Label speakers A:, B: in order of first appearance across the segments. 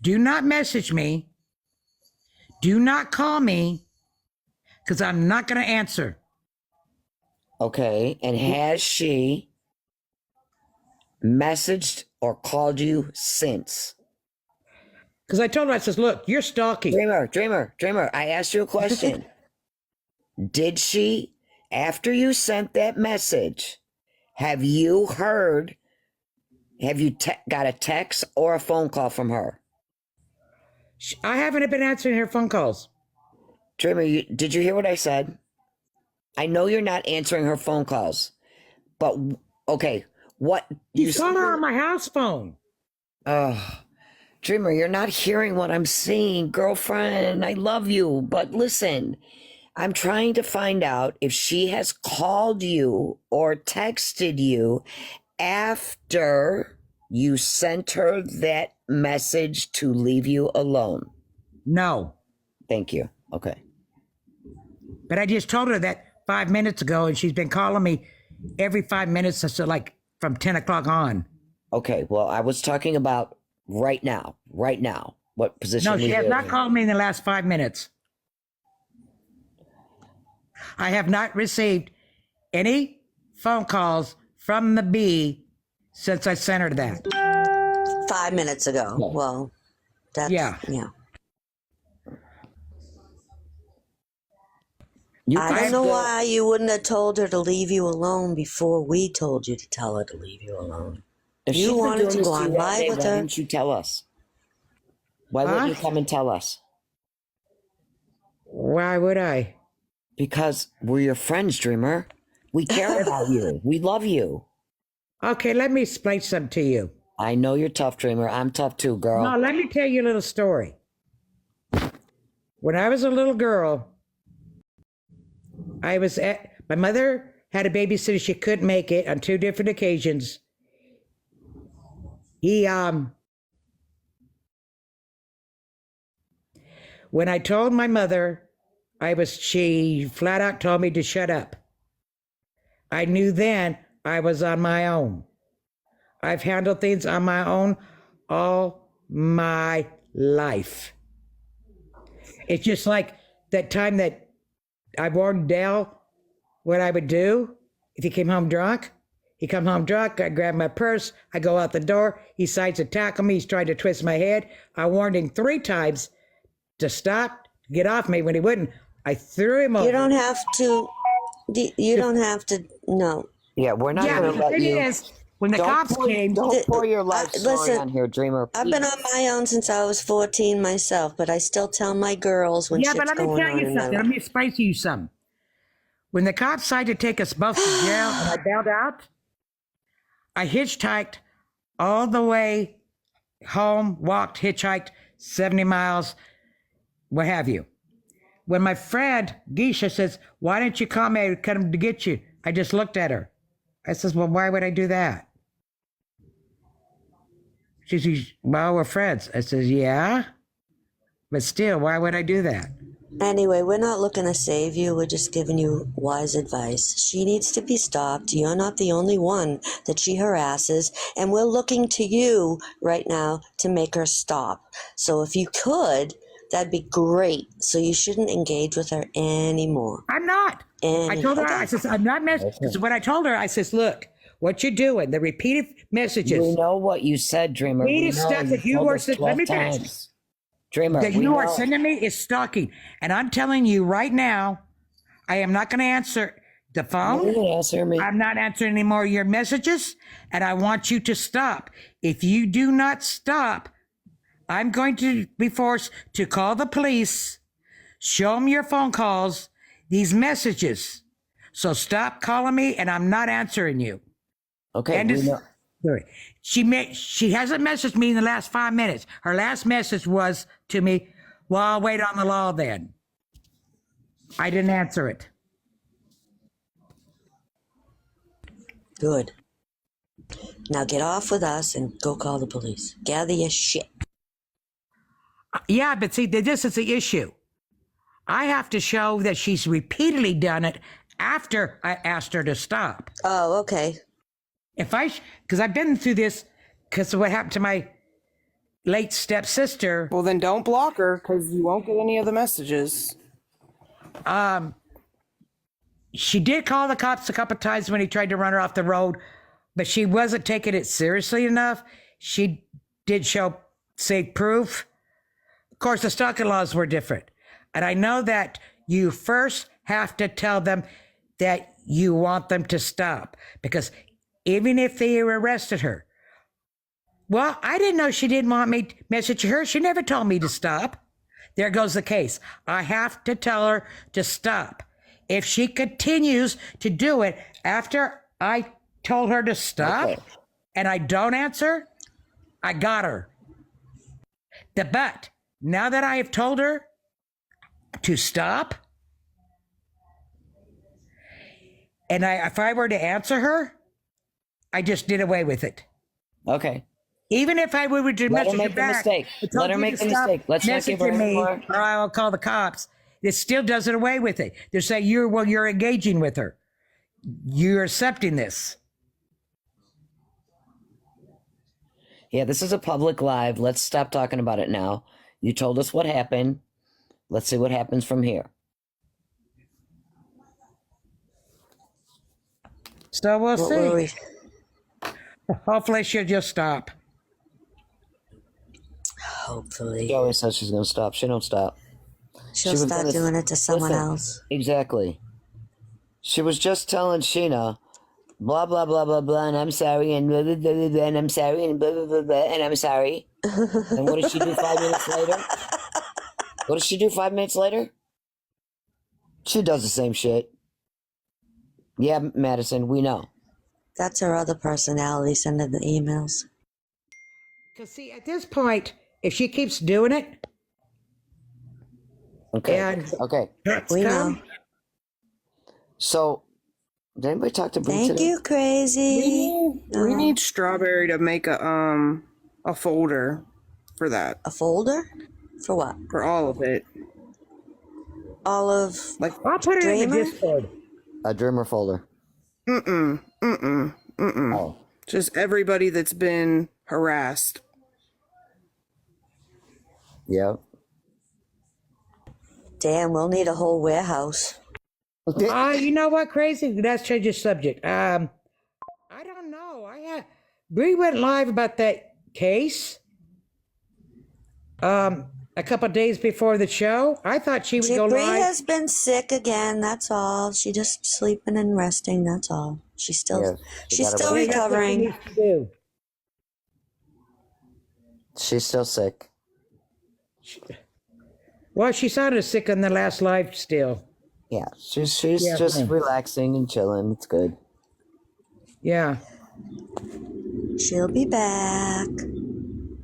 A: Do not message me. Do not call me because I'm not going to answer.
B: Okay. And has she messaged or called you since?
A: Because I told her, I says, look, you're stalking.
B: Dreamer, I asked you a question. Did she, after you sent that message, have you got a text or a phone call from her?
A: I haven't been answering her phone calls.
B: Dreamer, did you hear what I said? I know you're not answering her phone calls, but okay, what
A: You saw her on my house phone.
B: Dreamer, you're not hearing what I'm saying, girlfriend. I love you, but listen, I'm trying to find out if she has called you or texted you after you sent her that message to leave you alone.
A: No.
B: Thank you. Okay.
A: But I just told her that 5 minutes ago, and she's been calling me every 5 minutes, so like from 10 o'clock on.
B: Okay. Well, I was talking about right now. What position?
A: No, she has not called me in the last 5 minutes. I have not received any phone calls from the B since I sent her that.
C: 5 minutes ago.
B: Yeah.
C: Well, that's, yeah. I don't know why you wouldn't have told her to leave you alone before we told you to tell her to leave you alone.
B: If
C: you wanted to go on live
B: why
C: with her.
B: didn't you tell us? Why wouldn't you come and tell us?
A: Why would I?
B: Because we're your friends, Dreamer. We care about you. We love you.
A: Okay, let me explain something to you.
B: I know you're tough, Dreamer. I'm tough too, girl.
A: No, let me tell you a little story. When I was a little girl, my mother had a babysitter. She couldn't make it on 2 different occasions. When I told my mother, she flat out told me to shut up. I knew then I was on my own. I've handled things on my own all my life. It's just like that time that I warned Dale what I would do if he came home drunk. He come home drunk, I grab my purse, I go out the door, he decides to tackle me, he's trying to twist my head. I warned him 3 times to stop, get off me. When he wouldn't, I threw him over.
C: You don't have to, no.
B: Yeah, we're not going to let you.
A: When the cops came...
B: Don't pour your life story on here, Dreamer.
C: I've been on my own since I was 14 myself, but I still tell my girls when shit's going on in my life.
A: Yeah, but let me tell you something. Let me explain to you something. When the cops decided to take us both to jail and I bailed out, I hitchhiked all the way home, walked, hitchhiked 70 miles, what have you. When my friend, Geisha, says, why didn't you call me? I come to get you. I just looked at her. I says, well, why would I do that? She says, well, we're friends. I says, yeah, but still, why would I do that?
C: Anyway, we're not looking to save you. We're just giving you wise advice. She needs to be stopped. You're not the only one that she harasses, and we're looking to you right now to make her stop. So if you could, that'd be great. So you shouldn't engage with her anymore.
A: I'm not. I told her, I says, I'm not messing. So when I told her, I says, look, what you're doing, the repeated messages.
B: We know what you said, Dreamer.
A: Repeated stuff that you were, let me finish.
B: Dreamer,
A: that you are sending me is stalking. And I'm telling you right now, I am not going to answer the phone.
B: Answer me.
A: I'm not answering any more of your messages. And I want you to stop. If you do not stop, I'm going to be forced to call the police, show them your phone calls, these messages. So stop calling me and I'm not answering you.
B: Okay.
A: And she hasn't messaged me in the last 5 minutes. Her last message was to me, well, I'll wait on the law then. I didn't answer it.
C: Good. Now get off with us and go call the police. Gather your shit.
A: Yeah, but see, this is the issue. I have to show that she's repeatedly done it after I asked her to stop.
C: Oh, okay.
A: Because I've been through this, because of what happened to my late stepsister,
D: Well, then don't block her because you won't get any of the messages.
A: she did call the cops a couple times when he tried to run her off the road, but she wasn't taking it seriously enough. She did say proof. Of course, the stalking laws were different. And I know that you first have to tell them that you want them to stop, because even if they arrested her, well, I didn't know she didn't want me to message her. She never told me to stop. There goes the case. I have to tell her to stop. If she continues to do it after I told her to stop,
B: Okay.
A: and I don't answer, I got her. But now that I have told her to stop, and if I were to answer her, I just did away with it.
B: Okay.
A: Even if I were to
B: Let her
A: message
B: make
A: her
B: the
A: back,
B: mistake.
A: I told
B: Let her
A: you
B: make
A: to
B: the
A: stop
B: mistake. Let's not give her
A: messaging
B: any
A: me,
B: more.
A: or I'll call the cops. It still does it away with it. They're saying you're engaging with her. You're accepting this.
B: Yeah, this is a public live. Let's stop talking about it now. You told us what happened. Let's see what happens from here.
A: So we'll
C: What were
A: see.
C: we?
A: Hopefully she'll just stop.
C: Hopefully.
B: She always says she's going to stop. She don't stop.
C: She'll
B: was
C: start
B: gonna-
C: doing it to someone
B: Listen,
C: else.
B: Exactly. She was just telling Sheena, blah, blah, blah, blah, blah, and I'm sorry, and blah, blah, blah, blah, blah, and I'm sorry, and blah, blah, blah, blah, and I'm sorry. And what did she do 5 minutes later? What did she do 5 minutes later? She does the same shit. Yeah, Madison, we know.
C: That's her other personality sending the emails.
A: Because see, at this point, if she keeps doing it,
B: Okay.
A: and
B: Okay.
C: We
A: come,
C: know.
B: So, did anybody talk to Bree
C: Thank
B: today?
C: you, crazy.
D: We need Strawberry to make a folder for that,
C: A folder? For what?
D: for all of it.
C: All of
D: Like,
A: I'll put it in the
C: Dreamer?
A: Discord.
B: A Dreamer folder. Oh.
D: just everybody that's been harassed.
B: Yep.
C: damn, we'll need a whole warehouse.
A: You know what, crazy? Let's change the subject. I don't know. Bree went live about that case. A couple days before the show. I thought she would go
C: Bree
A: live.
C: has been sick again. That's all. She just sleeping and resting. That's all. She's still
B: Yeah, she
C: she's
B: got
C: still
B: away.
A: That's what she
C: recovering.
A: needs to do.
B: She's still sick.
A: Well, she sounded sick on the last live still.
B: Yeah, she's
A: Yeah,
B: just
A: fine.
B: relaxing and chilling. It's good.
A: Yeah.
C: She'll be back.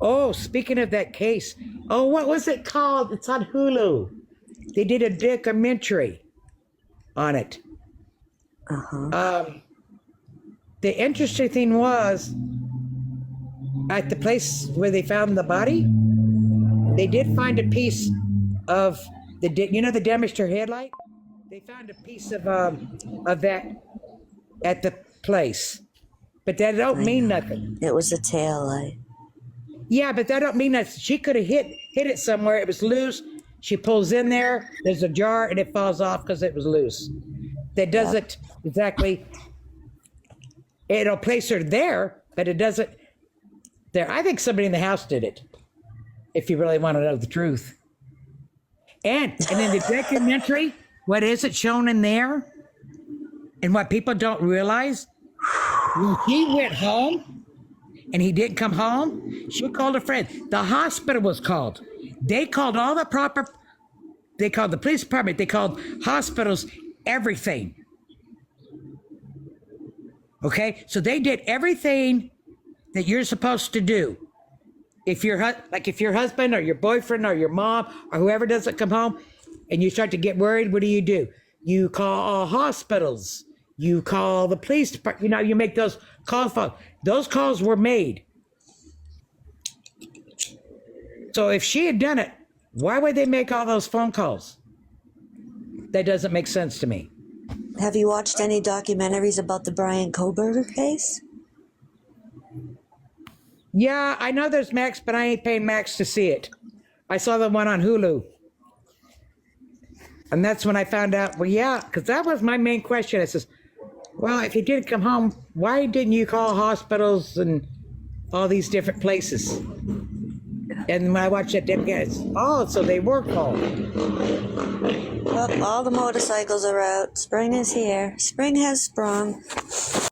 A: Oh, speaking of that case. Oh, what was it called? It's on Hulu. They did a documentary on it. The interesting thing was, at the place where they found the body, they did find a piece of the damaged her headlight. They found a piece of that at the place, but that don't mean nothing.
C: It was a tail light.
A: Yeah, but that don't mean that she could have hit it somewhere. It was loose. She pulls in there. There's a jar, and it falls off because it was loose. That doesn't exactly. It'll place her there, but it doesn't. There, I think somebody in the house did it. If you really want to know the truth. And in the documentary, what is it shown in there? And what people don't realize, when he went home and he didn't come home, she called a friend. The hospital was called. They called all the proper, they called the police department, they called hospitals, everything. Okay, so they did everything that you're supposed to do. If your husband or your boyfriend or your mom or whoever doesn't come home and you start to get worried, what do? You call all hospitals. You call the police department. You make those calls. Those calls were made. So if she had done it, why would they make all those phone calls? That doesn't make sense to me.
C: Have you watched any documentaries about the Brian Koberger case?
A: Yeah, I know there's Max, but I ain't paying Max to see it. I saw the one on Hulu. And that's when I found out, well, yeah, because that was my main question. I says, well, if you did come home, why didn't you call hospitals and all these different places? And when I watched that, them guys, oh, so they were called.
C: Well, all the motorcycles are out. Spring is here. Spring has sprung.